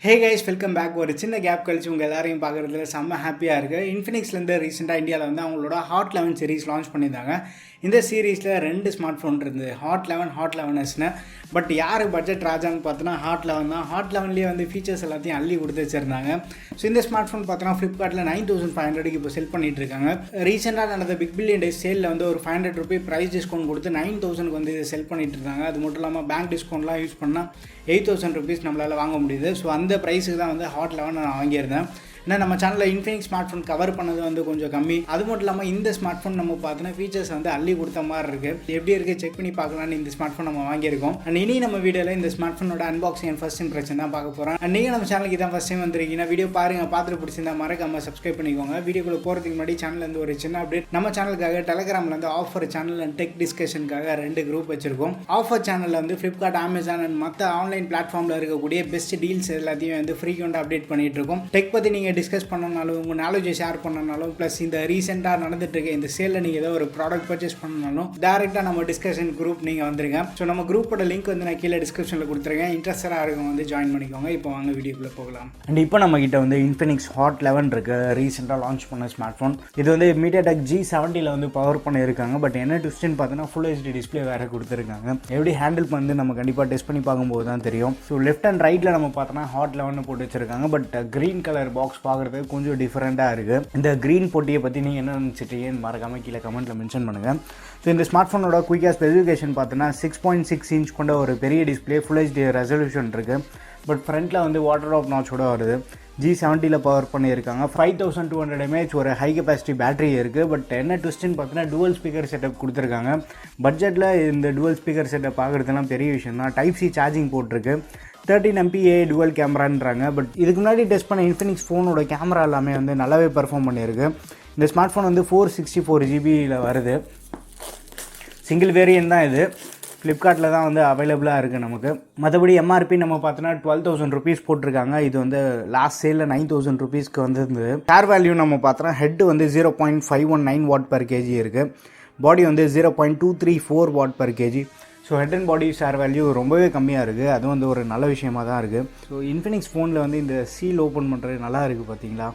Hey guys, welcome back. ஒரு சின்ன gap கழிச்சு உங்கள் எல்லாரையும் பார்க்குறதுல செம்ம ஹாப்பியாக இருக்குது. இன்ஃபினிக்ஸ்லேருந்து ரீசெண்டாக இந்தியாவில் வந்து அவங்களோட ஹாட் 11 சீரிஸ் லான்ச் பண்ணியிருந்தாங்க. இந்த சீரீஸில் 2 ஸ்மார்ட் ஃபோன் இருந்தது, ஹாட் 11, ஹாட் 11ஸ்னு. பட் யார் பட்ஜெட் ராஜான்னு பார்த்தோன்னா ஹாட் 11 தான். ஹாட் 11லேயே வந்து ஃபீச்சர்ஸ் எல்லாத்தையும் அள்ளி கொடுத்து வச்சுருந்தாங்க. ஸோ இந்த ஸ்மார்ட் ஃபோன் பார்த்தோன்னா ஃப்ளிப்கார்ட்டில் 9500 இப்போ செல் பண்ணிட்டு இருக்காங்க. ரீசெண்டாக நடந்த பிக் பில்லியன் டேஸ் சேலில் வந்து ஒரு 500 ரூபி ப்ரைஸ் டிஸ்கவுண்ட் கொடுத்து 9000 வந்து இதை செல் பண்ணிட்டு இருக்காங்க. அது மட்டும் இல்லாமல் பேங்க் டிஸ்கவுண்ட்லாம் யூஸ் பண்ணால் 8000 ருபீஸ் நம்மளால் வாங்க முடியுது. ஸோ அந்த ப்ரைஸுக்கு தான் வந்து ஹாட் 11 நான் வாங்கியிருந்தேன். ஏன்னா நம்ம சேனலில் இன்ஃபினிக்ஸ் ஸ்மார்ட் ஃபோன் கவர் பண்ணது வந்து கொஞ்சம் கம்மி. அது மட்டும் இல்லாமல் இந்த ஸ்மார்ட் ஃபோன் நம்ம பார்த்தோன்னா ஃபீச்சர்ஸ் வந்து அள்ளி கொடுத்த மாதிரி இருக்குது. எப்படி இருக்குது செக் பண்ணி பார்க்கலான்னு இந்த ஸ்மார்ட் ஃபோன் நம்ம வாங்கியிருக்கோம். அண்ட் இனி நம்ம வீடியோவில் இந்த ஸ்மார்ட் ஃபோனோட அன்பாக்சிங் அண்ட் ஃபர்ஸ்ட் இம்ப்ரெஷன் தான் பார்க்க போகிறோம். அண்ட் நீங்கள் நம்ம சேனலுக்கு தான் ஃபஸ்ட் டைம் வந்துருக்கீங்கன்னா வீடியோ பாருங்கள், பார்த்துட்டு பிடிச்சிருந்தா மறக்காம சப்ஸ்கிரைப் பண்ணிக்கோங்க. வீடியோக்குள்ளே போகிறதுக்கு முன்னாடி சேனல்லேருந்து ஒரு சின்ன அப்டேட். நம்ம சேனலுக்காக டெலகிராமில் வந்து ஆஃபர் சேனல் அண்ட் டெக் டிஸ்கஷனுக்காக 2 குரூப் வச்சிருக்கோம். ஆஃபர் சேனலில் வந்து ஃப்ளிப்கார்ட், அமேசான் அண்ட் மற்ற ஆன்லைன் பிளாட்ஃபார்மில் இருக்கக்கூடிய பெஸ்ட் டீல்ஸ் எல்லாத்தையும் வந்து ஃப்ரீக்வெண்ட்டாக அப்டேட் பண்ணிட்டு இருக்கோம். டெக் பற்றி நீங்கள் டிஸ்கஸ் பண்ணனாலும், உங்கள் நாலேஜை ஷேர் பண்ணனாலும், ப்ளஸ் இந்த ரீசெண்டாக நடந்துட்டு இருக்க இந்த சேலில் நீங்கள் ஏதோ ஒரு ப்ராடக்ட் பர்ச்சேஸ் பண்ணனாலும் டேரெக்டாக நம்ம டிஸ்கஷன் குரூப் நீங்கள் வந்துருங்க. ஸோ நம்ம குரூப்போட லிங்க் வந்து நான் கீழே டிஸ்கிரிப்ஷனில் கொடுத்துருக்கேன். இன்ட்ரெஸ்டாக இருக்கும் வந்து ஜாயின் பண்ணிக்கோங்க. இப்போ வாங்க வீடியோக்குள்ளே போகலாம். அண்ட் இப்போ நம்ம கிட்ட வந்து இன்ஃபினிக்ஸ் ஹாட் 11 இருக்கு, ரீசெண்டாக லான்ச் பண்ண ஸ்மார்ட் ஃபோன். இது வந்து மீடியாடெக் G70 வந்து பவர் பண்ணியிருக்காங்க. பட் என்ன ட்விஸ்ட்னு பார்த்தீங்கன்னா ஃபுல் HD டிஸ்பிளே வேறு கொடுத்துருக்காங்க. எப்படி ஹேண்டில் பண்ணி நம்ம கண்டிப்பாக டெஸ்ட் பண்ணி பார்க்கும்போது தான் தெரியும். ஸோ லெஃப்ட் அண்ட் ரைட்டில் நம்ம பார்த்தோன்னா ஹாட் 11 போட்டு வச்சிருக்காங்க. பட் க்ரீன் கலர் பாக்ஸ் பார்க்குறதுக்கு கொஞ்சம் டிஃப்ரெண்ட்டாக இருக்குது. இந்த க்ரீன் பொட்டியை பற்றி நீங்கள் என்ன நினச்சிட்டீங்கன்னு மறக்காமல் கீழே கமெண்ட்டில் மென்ஷன் பண்ணுங்கள். ஸோ இந்த ஸ்மார்ட் ஃபோனோட குயிக்காக ஸ்பெசிஃபிகேஷன் பார்த்தோன்னா 6.6 இன்ச் கொண்ட ஒரு பெரிய டிஸ்பிளே, ஃபுல் HD ரெசல்யூஷன் இருக்குது. பட் ஃப்ரண்ட்டில் வந்து வாட்டர் ட்ராப் நாட்சோட வருது. G70 பவர் பண்ணியிருக்காங்க. 5200 mAh ஒரு ஹை கெப்பாசிட்டி பேட்டரி இருக்குது. பட் என்ன ட்விஸ்ட்னு பார்த்தீங்கன்னா டுவல் ஸ்பீக்கர் செட்டப் கொடுத்துருக்காங்க. பட்ஜெட்டில் இந்த டுவல் ஸ்பீக்கர் செட்டப் பார்க்குறதுலாம் பெரிய விஷயம் தான். Type C சார்ஜிங் போட்டிருக்கு. 13 MP டுவல் கேமரான்றாங்க. பட் இதுக்கு முன்னாடி டெஸ்ட் பண்ண இன்ஃபினிக்ஸ் ஃபோனோட கேமரா எல்லாமே வந்து நல்லாவே பெர்ஃபார்ம் பண்ணியிருக்கு. இந்த ஸ்மார்ட் ஃபோன் வந்து 464 GB வருது. சிங்கிள் வேரியன்ட் தான் இது. ஃப்ளிப்கார்ட்டில் தான் வந்து அவைலபிளாக இருக்குது நமக்கு. மற்றபடி எம்ஆர்பி நம்ம பார்த்தோன்னா 12,000 ருபீஸ் போட்டிருக்காங்க. இது வந்து லாஸ்ட் சேலில் 9,000 ருபீஸ்க்கு வந்துருந்தது. ஷேர் வேல்யூ நம்ம பார்த்தோன்னா ஹெட் வந்து 0.519 வாட் பர் கேஜி இருக்குது. பாடி வந்து 0.234 what per KG. So head and body share value ரொம்பவே கம்மியாக இருக்குது. அதுவும் வந்து ஒரு நல்ல விஷயமாக தான் இருக்குது. ஸோ இன்ஃபினிக்ஸ் ஃபோனில் வந்து இந்த சீல் ஓப்பன் பண்ணுறது நல்லா இருக்குது பார்த்தீங்களா.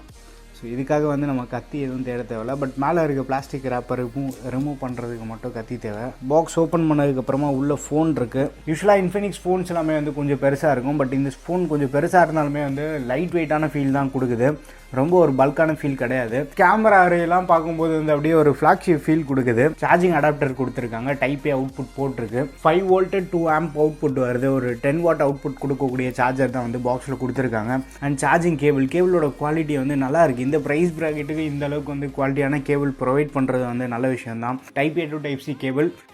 ஸோ இதுக்காக வந்து நம்ம கத்தி எதுவும் தேட தேவையில்ல. பட் மேலே இருக்க பிளாஸ்டிக் ரேப்பருக்கும் ரிமூவ் பண்ணுறதுக்கு மட்டும் கத்தி தேவை. பாக்ஸ் ஓப்பன் பண்ணதுக்கப்புறமா உள்ள ஃபோன் இருக்குது. யூஸ்வலாக இன்ஃபினிக்ஸ் ஃபோன்ஸ் எல்லாமே வந்து கொஞ்சம் பெருசாக இருக்கும். பட் இந்த ஃபோன் கொஞ்சம் பெருசாக இருந்தாலுமே வந்து லைட் வெயிட்டான ஃபீல் தான் கொடுக்குது. ரொம்ப ஒரு பல்கான ஃபீல் கிடையாது. கேமரா அறையெல்லாம் பார்க்கும்போது வந்து அப்படியே ஒரு ஃப்ளாக்ஷிப் ஃபீல் கொடுக்குது. சார்ஜிங் அடாப்டர் கொடுத்துருக்காங்க. Type A அவுட்புட் போட்டிருக்கு. 5 வோல்ட் 2 ஆம்ப் அவுட்புட் வருது. ஒரு 10 வாட் அவுட்புட் கொடுக்கக்கூடிய சார்ஜர் தான் வந்து பாக்ஸில் கொடுத்துருக்காங்க. அண்ட் சார்ஜிங் கேபிளோட குவாலிட்டி வந்து நல்லா இருக்குது. இந்த ப்ரைஸ் ப்ராக்கெட்டுக்கு இந்த அளவுக்கு வந்து குவாலிட்டியான கேபிள் ப்ரொவைட் பண்ணுறது வந்து நல்ல விஷயம் தான். Type A to Type C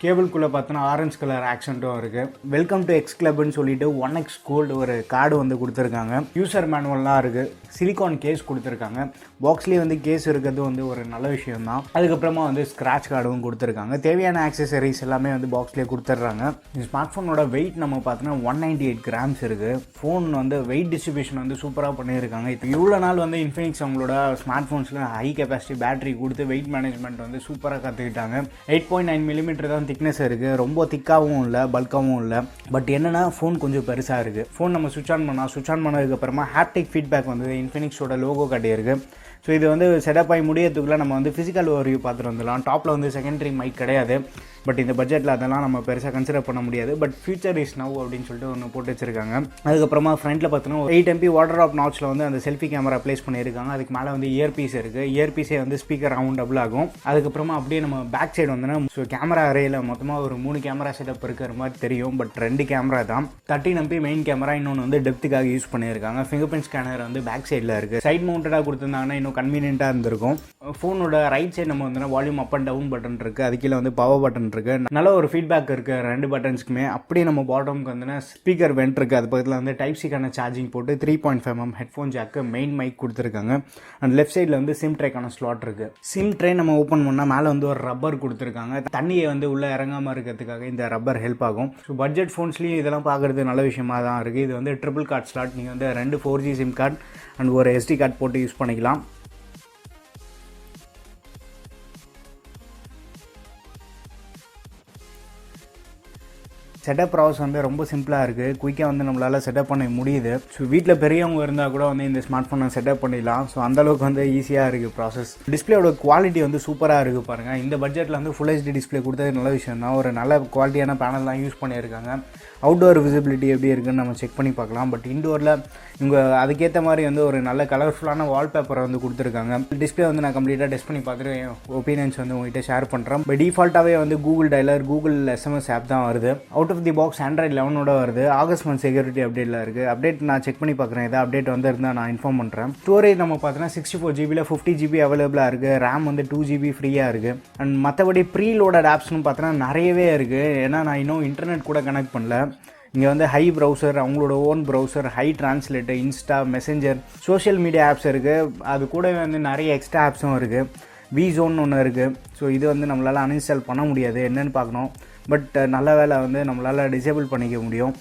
கேபிள்குள்ளே பார்த்தோன்னா ஆரஞ்சு கலர் ஆக்சென்ட்டும் இருக்குது. வெல்கம் டு எக்ஸ் கிளப்னு சொல்லிட்டு 1x கோல்டு ஒரு கார்டு வந்து கொடுத்துருக்காங்க. யூசர் மேனுவல்லாம் இருக்குது. சிலிகான் கேஸ் கொடுத்துருக்காங்க. பாக்ஸ்லேயே வந்து கேஸ் இருக்கிறது வந்து ஒரு நல்ல விஷயம் தான். அதுக்கப்புறமா வந்து ஸ்க்ராட்ச் கார்டும் கொடுத்துருக்காங்க. தேவையான ஆக்சசரிஸ் எல்லாமே வந்து பாக்ஸ்லேயே கொடுத்துட்றாங்க. இந்த ஸ்மார்ட் ஃபோனோட வெயிட் நம்ம பார்த்தோன்னா 198 கிராம்ஸ் இருக்குது. ஃபோன் வந்து வெயிட் டிஸ்ட்ரிபியூஷன் வந்து சூப்பராக பண்ணியிருக்காங்க. இப்போ இவ்வளோ நாள் வந்து இன்ஃபினிக்ஸ் அவங்களோட ஸ்மார்ட் ஃபோன்ஸில் ஹை கெப்பாசிட்டி பேட்டரி கொடுத்து வெயிட் மேனேஜ்மெண்ட் வந்து சூப்பராக கற்றுக்கிட்டாங்க. 8.9 mm தான் திக்னஸ் இருக்குது. ரொம்ப திக்காகவும் இல்லை, பல்காகவும் இல்லை. பட் என்னென்னா ஃபோன் கொஞ்சம் பெருசாக இருக்குது. ஃபோன் நம்ம சுவிட்ச் ஆன் பண்ணதுக்கப்புறமா ஹாப்டிக் ஃபீட்பேக் வந்து இன்ஃபினிக்ஸோட லோகோ காட்டியிருக்கு. ஸோ இது வந்து செட்டப் ஆகி முடியறதுக்குள்ளே நம்ம வந்து ஃபிசிக்கல் ஓவர்வியூ பார்த்துட்டு வந்துடலாம். டாப்பில் வந்து செகண்டரி மைக் கிடையாது. பட் இந்த பட்ஜெட்டில் அதெல்லாம் நம்ம பெருசாக கன்சிடர் பண்ண முடியாது. பட் ஃபியூச்சர் இஸ் நவ் அப்படின்னு சொல்லிட்டு ஒன்று போட்டு வச்சிருக்காங்க. அதுக்கப்புறமா ஃப்ரண்ட்டில் பார்த்தோன்னா 8 MP வாட்டர் ட்ராப் நாட்சில் வந்து அந்த செல்ஃபி கேமரா ப்ளேஸ் பண்ணியிருக்காங்க. அதுக்கு மேலே வந்து இயர்பீஸ் இருக்குது. இயர்பீஸே வந்து ஸ்பீக்கர் டபுள் ஆகும். அதுக்கப்புறமா அப்படியே நம்ம பேக் சைடு வந்தோன்னா ஸோ கேமரா அறையில் மொத்தமாக ஒரு 3 கேமரா செட்டப் இருக்கிற மாதிரி தெரியும். பட் 2 கேமரா தான். 13 MP மெயின் கேமரா, இன்னொன்று வந்து டெப்த்துக்காக யூஸ் பண்ணியிருக்காங்க. ஃபிங்கர் பிரிண்ட் ஸ்கேனர் வந்து பேக் சைடில் இருக்குது. சைட் மவுண்டடாக கொடுத்துருந்தாங்கன்னா இன்னும் கன்வீனியன்ட்டாக இருந்திருக்கும். ஃபோனோட ரைட் சைடு நம்ம வந்து volume up and down button இருக்குது. அது கீழே வந்து பவர் பட்டன் இருக்குது. நல்ல ஒரு ஃபீட்பேக் இருக்குது 2 பட்டன்ஸ்க்குமே. அப்படியே நம்ம பாட்டமுக்கு வந்து ஸ்பீக்கர் வெண்ட் இருக்குது. அது பக்கத்தில் வந்து Type C சார்ஜிங் போட்டு 3.5 mm headphone jack, main mic கொடுத்துருக்காங்க. அண்ட் லெஃப்ட் சைடில் வந்து சிம் ட்ரேக்கான ஸ்லாட் இருக்குது. சிம் ட்ரே நம்ம ஓப்பன் பண்ணால் மேலே வந்து ஒரு ரப்பர் கொடுத்துருக்காங்க. தண்ணியை வந்து உள்ளே இறங்காமல் இருக்கிறதுக்காக இந்த ரப்பர் ஹெல்ப் ஆகும். ஸோ பட்ஜெட் ஃபோன்ஸ்லேயும் இதெல்லாம் பார்க்குறது நல்ல விஷயமாக தான் இருக்குது. இது வந்து ட்ரிபிள் கார்ட் ஸ்லாட். நீங்கள் வந்து 2 4G சிம் கார்டு அண்ட் ஒரு SD கார்டு போட்டு யூஸ் பண்ணிக்கலாம். செட்டப் ப்ராசஸ் வந்து ரொம்ப சிம்பிளாக இருக்குது. குயிக்காக வந்து நம்மளால் செட்டப் பண்ண முடியுது. ஸோ வீட்டில் பெரியவங்க இருந்தால் கூட வந்து இந்த ஸ்மார்ட் ஃபோனை செட்டப் பண்ணிடலாம். ஸோ அந்தளவுக்கு வந்து ஈஸியாக இருக்குது ப்ராசஸ். டிஸ்பிளேயோட குவாலிட்டி வந்து சூப்பராக இருக்குது பாருங்கள். இந்த பட்ஜெட்டில் வந்து ஃபுல் ஹெச்டி டிஸ்பிளே கொடுத்தது நல்ல விஷயம் தான். ஒரு நல்ல குவாலிட்டியான பேனல் தான் யூஸ் பண்ணியிருக்காங்க. அவுட்டோர் விசிபிலிட்டி எப்படி இருக்குன்னு நம்ம செக் பண்ணி பார்க்கலாம். பட் இன்டோரில் இவங்க அதுக்கேற்ற மாதிரி வந்து ஒரு நல்ல கலர்ஃபுல்லான வால்பேப்பரை வந்து கொடுத்துருக்காங்க. டிஸ்பிளே வந்து நான் கம்ப்ளீட்டாக டெஸ்ட் பண்ணி பார்த்துட்டு ஒப்பீனியன்ஸ் வந்து உங்கள்கிட்ட ஷேர் பண்ணுறேன். பட் டிஃபால்ட்டாகவே வந்து Google dialer, Google SMS app தான் வருது. Out of the box Android 11 வருது. ஆகஸ்ட் மந்த் செக்யூரிட்டி அப்டேட்டில் இருக்குது. அப்டேட் நான் செக் பண்ணி பார்க்குறேன். ஏதாவது அப்டேட் வந்து இருந்தால் நான் இன்ஃபார்ம் பண்ணுறேன். ஸ்டோரேஜ் நம்ம பார்த்தோன்னா 64GB 50GB அவைலபிளாக இருக்குது. ரேம் வந்து 2GB ஃப்ரீயாக இருக்குது. அண்ட் மற்றபடி ப்ரீ லோடட் ஆப்ஸ்னு பார்த்தோன்னா நிறையவே இருக்குது. ஏன்னா நான் இன்னும் இன்டர்நெட் கூட கனெக்ட் பண்ணல. இங்கே வந்து ஹை ப்ரௌசர், அவங்களோட own browser, high translator, Insta, messenger, social media apps இருக்குது. அது கூடவே வந்து நிறைய எக்ஸ்ட்ரா ஆப்ஸும் இருக்குது. விசோன்னு ஒன்று இருக்குது. ஸோ இது வந்து நம்மளால் அன்இன்ஸ்டால் பண்ண முடியாது, என்னென்னு பார்க்கணும். பட் நல்ல வேலை வந்து நம்மளால் டிசேபிள் பண்ணிக்க முடியும்.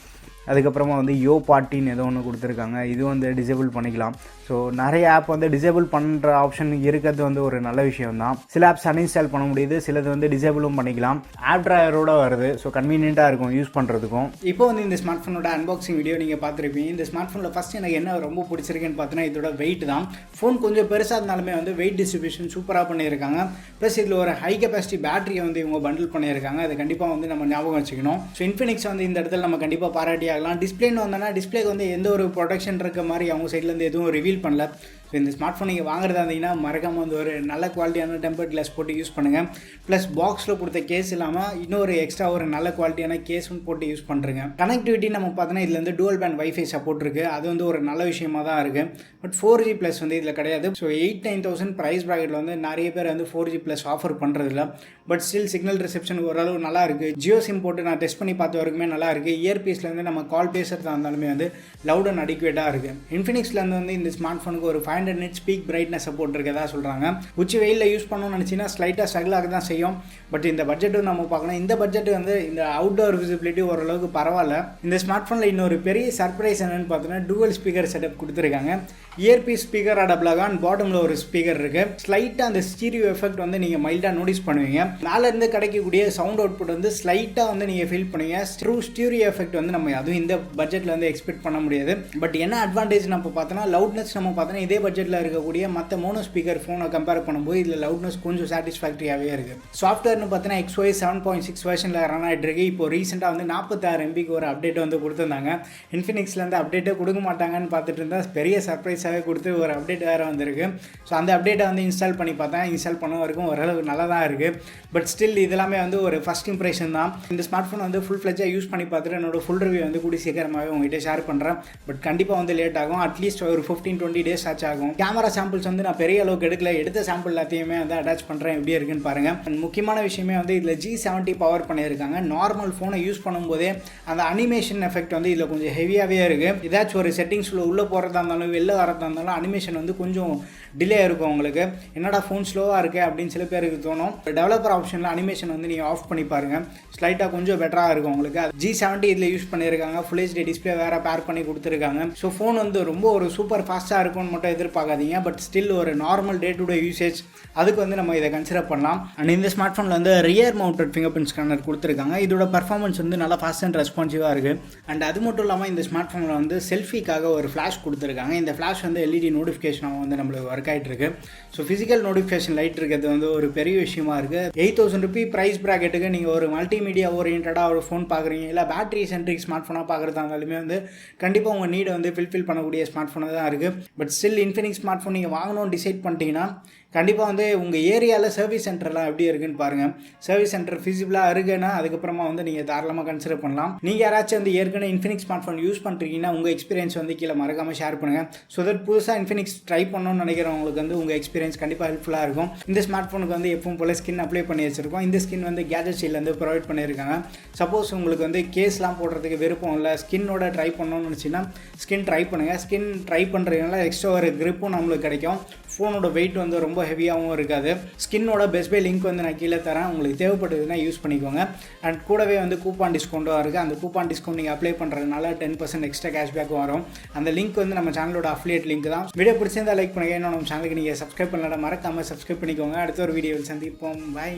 அதுக்கப்புறமா வந்து யோ பார்ட்டின்னு ஏதோ ஒன்று கொடுத்துருக்காங்க. இது வந்து டிசேபிள் பண்ணிக்கலாம். ஸோ நிறைய ஆப் வந்து டிசேபிள் பண்ணுற ஆப்ஷன் இருக்கிறது வந்து ஒரு நல்ல விஷயம் தான். சில ஆப்ஸ் அன்இன்ஸ்டால் பண்ண முடியுது, சிலது வந்து டிசேபிளும் பண்ணிக்கலாம். ஆப் ட்ராயரோட வருது. ஸோ கன்வீனியண்ட்டாக இருக்கும் யூஸ் பண்ணுறதுக்கும். இப்போ வந்து இந்த ஸ்மார்ட் ஃபோனோட அன்பாக்சிங் வீடியோ நீங்கள் பார்த்துருப்பீங்க. இந்த ஸ்மார்ட் ஃபோனில் ஃபஸ்ட் எனக்கு என்ன ரொம்ப பிடிச்சிருக்குன்னு பார்த்தீங்கன்னா இதோட வெயிட் தான். ஃபோன் கொஞ்சம் பெருசாக இருந்தாலுமே வந்து வெயிட் டிஸ்ட்ரிபியூஷன் சூப்பராக பண்ணியிருக்காங்க. ப்ளஸ் இதில் ஒரு ஹை கெப்பாசிட்டி பேட்டரியை வந்து இவங்க பண்டில் பண்ணியிருக்காங்க. அது கண்டிப்பாக வந்து நம்ம ஞாபகம் வச்சுக்கணும். ஸோ இன்ஃபினிக்ஸ் வந்து இந்த இடத்துல நம்ம கண்டிப்பாக பாராட்டி ஆகலாம். டிஸ்பிளேன்னு வந்தோன்னா டிஸ்பிளேக்கு வந்து எந்த ஒரு ப்ரொடக்ஷன் இருக்க மாதிரி அவங்க சைட்லேருந்து எதுவும் ரிவீல் பண்ணல. ஸோ இந்த ஸ்மார்ட் ஃபோன் நீங்கள் வாங்குறதா இருந்தீங்கன்னா மறக்காமல் வந்து ஒரு நல்ல குவாலிட்டியான டெம்பர்ட் கிளாஸ் போட்டு யூஸ் பண்ணுங்கள். ப்ளஸ் பாக்ஸில் கொடுத்த கேஸ் இல்லாமல் இன்னொரு எக்ஸ்ட்ரா ஒரு நல்ல குவாலிட்டியான கேஸும் போட்டு யூஸ் பண்ணுறேங்க. கனெக்டிவிட்டி நம்ம பார்த்தோன்னா இதில் வந்து டூவல் பேண்ட் வைஃபை சப்போர்ட் இருக்குது. அது வந்து ஒரு நல்ல விஷயமா தான் இருக்குது. பட் 4G+ வந்து இதில் கிடையாது. ஸோ 8,9,000 ப்ரைஸ் ப்ராக்கெட்டில் வந்து நிறைய பேர் வந்து 4G+ ஆஃபர் பண்ணுறதில்ல. பட் ஸ்டில் சிக்னல் ரிசெப்ஷன் ஓரளவு நல்லா இருக்குது. ஜியோ சிம் போட்டு நான் டெஸ்ட் பண்ணி பார்த்த வரைக்குமே நல்லா இருக்குது. இயர்பீஸ்லேருந்து நம்ம கால் பேசுகிறதா இருந்தாலுமே வந்து லவுட் அண்ட் அடிக்குவேட்டாக இருக்குது. இன்ஃபினிக்ஸ்லேருந்து வந்து இந்த ஸ்மார்ட் ஃபோனுக்கு ஒரு 500 nits பீக் பிரைட்னஸ் சப்போர்ட் இருக்கதா சொல்கிறாங்க. உச்சி வெயிலில் யூஸ் பண்ணணும்னு நினச்சிங்கன்னா ஸ்லைட்டாக ஸ்ட்ரகிள் ஆக தான் செய்யும். பட் இந்த பட்ஜெட்டும் நம்ம பார்க்கணும். இந்த பட்ஜெட் வந்து இந்த அவுட்டோர் விசிபிலிட்டி ஓரளவுக்கு பரவாயில்ல. இந்த ஸ்மார்ட் ஃபோனில் இன்னொரு பெரிய சர்ப்ரைஸ் என்னென்னு பார்த்தோன்னா டூவல் ஸ்பீக்கர் செட்டப் கொடுத்துருக்காங்க. இயர்பீஸ் ஸ்பீக்கர் அடப்ளாக அண்ட் பாட்டமில் ஒரு ஸ்பீக்கர் இருக்குது. ஸ்லைட்டாக அந்த ஸ்டீரியோ எஃபெக்ட் வந்து நீங்கள் மைல்டாக நோட்டீஸ் பண்ணுவீங்க. மேலேருந்து கிடைக்கக்கூடிய சவுண்ட் அவுட்புட் வந்து ஸ்லைட்டாக வந்து நீங்கள் ஃபீல் பண்ணுவீங்க. ட்ரூ ஸ்டீரியோ எஃபெக்ட் வந்து நம்ம அதுவும் இந்த பட்ஜெட்டில் வந்து எக்ஸ்பெக்ட் பண்ண முடியாது. பட் என்ன அட்வான்டேஜ் நம்ம பார்த்தோன்னா லவுட்னஸ் நம்ம பார்த்தோன்னா இதே பட்ஜெட்டில் இருக்கக்கூடிய மற்ற மோனோ ஸ்பீக்கர் ஃபோனை கம்பேர் பண்ணும்போது இதில் லவுட்னஸ் கொஞ்சம் சாட்டிஸ்ஃபேக்டரியாகவே இருக்குது. சாஃப்ட்வேர்னு பார்த்தீங்கன்னா XOS 7.6 வெர்ஷனில் ரன் ஆகிட்டு இருக்கு. இப்போ ரீசெண்டாக வந்து 46 MB ஒரு அப்டேட் வந்து கொடுத்துருந்தாங்க. இன்ஃபினிக்ஸ்லேருந்து அப்டேட்டே கொடுக்க மாட்டாங்கன்னு பார்த்துட்டு இருந்தால் பெரிய சர்ப்ரைஸாகவே கொடுத்து ஒரு அப்டேட் வேறு வந்திருக்கு. ஸோ அந்த அப்டேட்டை வந்து இன்ஸ்டால் பண்ணி பார்த்தேன். இன்ஸ்டால் பண்ண வரைக்கும் ஓரளவு நல்லா தான் இருக்குது. பட் ஸ்டில் இதெல்லாமே வந்து ஒரு ஃபஸ்ட் இம்ப்ரெஷன் தான். இந்த ஸ்மார்ட் ஃபோன் வந்து ஃபுல் ஃப்ளெஜ்ஜாக யூஸ் பண்ணி பார்த்துட்டு என்னோட ஃபுல் ரிவ்யூ வந்து கூடி சீக்கிரமாகவே உங்கள்கிட்ட ஷேர் பண்ணுறேன். பட் கண்டிப்பாக வந்து லேட் ஆகும். அட்லீஸ்ட் ஒரு 15-20 days ஆச்சு ஆகும். கேமரா சாம்பிள்ஸ் வந்து நான் பெரிய அளவுக்கு எடுக்கல. எடுத்த சாம்பிள் எல்லாத்தையுமே வந்து அட்டாச் பண்ணுறேன். எப்படி இருக்குன்னு பாருங்கள். அண்ட் முக்கியமான விஷயமே வந்து இதில் G70 பவர் பண்ணியிருக்காங்க. நார்மல் ஃபோனை யூஸ் பண்ணும்போதே அந்த அனிமேஷன் எஃபெக்ட் வந்து இதில் கொஞ்சம் ஹெவியாகவே இருக்குது. ஏதாச்சும் ஒரு செட்டிங்ஸில் உள்ளே போகிறதா இருந்தாலும் வெளில வரதா இருந்தாலும் அனிமேஷன் வந்து கொஞ்சம் டிலே இருக்கும். உங்களுக்கு என்னடா ஃபோன் ஸ்லோவாக இருக்குது அப்படின்னு சில பேருக்கு தோணும். டெவலப்பர் ஆப்ஷனில் அனிமேஷன் வந்து நீங்கள் ஆஃப் பண்ணி பாருங்கள். ஸ்லைட்டாக கொஞ்சம் பெட்டராக இருக்கும் உங்களுக்கு. G70 இதில் யூஸ் பண்ணியிருக்காங்க. ஃபுல் HD டிஸ்பிளே வேறு பேர் பண்ணி கொடுத்துருக்காங்க. ஸோ ஃபோன் வந்து ரொம்ப ஒரு சூப்பர் ஃபாஸ்ட்டாக இருக்கும்னு மட்டும் எதிர்பார்க்காதீங்க. பட் ஸ்டில் ஒரு normal day to day usage அதுக்கு வந்து நம்ம இதை கன்சிடர் பண்ணலாம். அண்ட் இந்த ஸ்மார்ட் ஃபோனில் வந்து rear mounted finger print scanner கொடுத்துருக்காங்க. இதோட பர்ஃபார்மன்ஸ் வந்து நல்லா ஃபாஸ்ட் அண்ட் ரெஸ்பான்சிவாக இருக்குது. அண்ட் அது மட்டும் இல்லாமல் இந்த ஸ்மார்ட் ஃபோனில் வந்து செல்ஃபிக்காக ஒரு ஃப்ளாஷ் கொடுத்துருக்காங்க. இந்த ஃப்ளாஷ் வந்து LED நோட்டிஃபிகேஷனாக வந்து நம்மளுக்கு ஒர்க் ஆகிட்டு இருக்கு. ஸோ ஃபிசிக்கல் நோட்டிஃபிகேஷன் லைட் இருக்கிறது வந்து ஒரு பெரிய விஷயமா இருக்குது. 8,000 ரூபீ ப்ரைஸ் ப்ராக்கெட்டுக்கு நீங்கள் ஒரு மல்டிமீடியா ஓரியன்டாக ஒரு ஃபோன் பார்க்குறீங்க, இல்லை பேட்டரி சென்ட்ரிக் ஸ்மார்ட் ஃபோனாக பார்க்குறதா இருந்தாலுமே வந்து கண்டிப்பாக உங்கள் நீடை வந்து ஃபில்ஃபில் பண்ணக்கூடிய ஸ்மார்ட் ஃபோனாக தான் இருக்குது. But still Infinix smart phone நீங்கள் வாங்கணும்னு டிசைட் பண்ணிட்டீங்கன்னா கண்டிப்பாக வந்து உங்கள் ஏரியாவில் சர்வீஸ் சென்டர்லாம் எப்படி இருக்குன்னு பாருங்கள். சர்வீஸ் சென்டர் ஃபிசிபிளாக இருக்குன்னா அதுக்கப்புறமா வந்து நீங்கள் தாராளமாக கன்சிடர் பண்ணலாம். நீங்கள் யாராச்சும் வந்து ஏற்கனவே இன்ஃபினிக்ஸ் ஸ்மார்ட் ஃபோன் யூஸ் பண்ணுறீங்கன்னா உங்கள் எக்ஸ்பீரியன்ஸ் வந்து கீழே மறக்காமல் ஷேர் பண்ணுங்கள். ஸோ தட் புதுசாக இன்ஃபினிக்ஸ் ட்ரை பண்ணணும்னு நினைக்கிறவங்களுக்கு வந்து உங்கள் எக்ஸ்பீரியன்ஸ் கண்டிப்பாக ஹெல்ப்ஃபுல்லாக இருக்கும். இந்த ஸ்மார்ட் ஃபோனுக்கு வந்து எப்பவும் போல் ஸ்கின் அப்ளை பண்ணி வச்சிருக்கோம். இந்த ஸ்கின் வந்து கேஜெட் சைட்லேருந்து ப்ரொவைட் பண்ணியிருக்காங்க. சப்போஸ் உங்களுக்கு வந்து கேஸ்லாம் போடுறதுக்கு விருப்பம் இல்லை, ஸ்கின்னோட ட்ரை பண்ணணும்னு நினச்சின்னா ஸ்கின் ட்ரை பண்ணுங்கள். ஸ்கின் ட்ரை பண்ணுறதுனால எக்ஸ்ட்ரா ஒரு கிரிப்பும் நம்மளுக்கு கிடைக்கும். ஃபோனோட வெயிட் வந்து ரொம்ப ஹெவியாகவும் இருக்காது. ஸ்கின்னோட பெஸ்ட் பை லிங்க் வந்து நான் கீழே தரேன். உங்களுக்கு தேவைப்படுதுன்னா யூஸ் பண்ணிக்கோங்க. அண்ட் கூடவே வந்து கூப்பான் டிஸ்கவுண்ட்டும் இருக்குது. அந்த கூப்பான் டிஸ்கவுண்ட் நீங்கள் அப்ளை பண்ணுறதுனால 10% எக்ஸ்ட்ரா கேஷ்பேக் வரும். அந்த லிங்க் வந்து நம்ம சேனலோட அஃபிலியேட் லிங்க் தான். வீடியோ பிடிச்சிருந்தா லைக் பண்ணுங்கள். இன்னும் நம்ம சேனலுக்கு நீங்கள் சப்ஸ்கிரைப் பண்ணலாம், மறக்காமல் சப்ஸ்கிரைப் பண்ணிக்கோங்க. அடுத்த ஒரு வீடியோவில் சந்திப்போம். பை.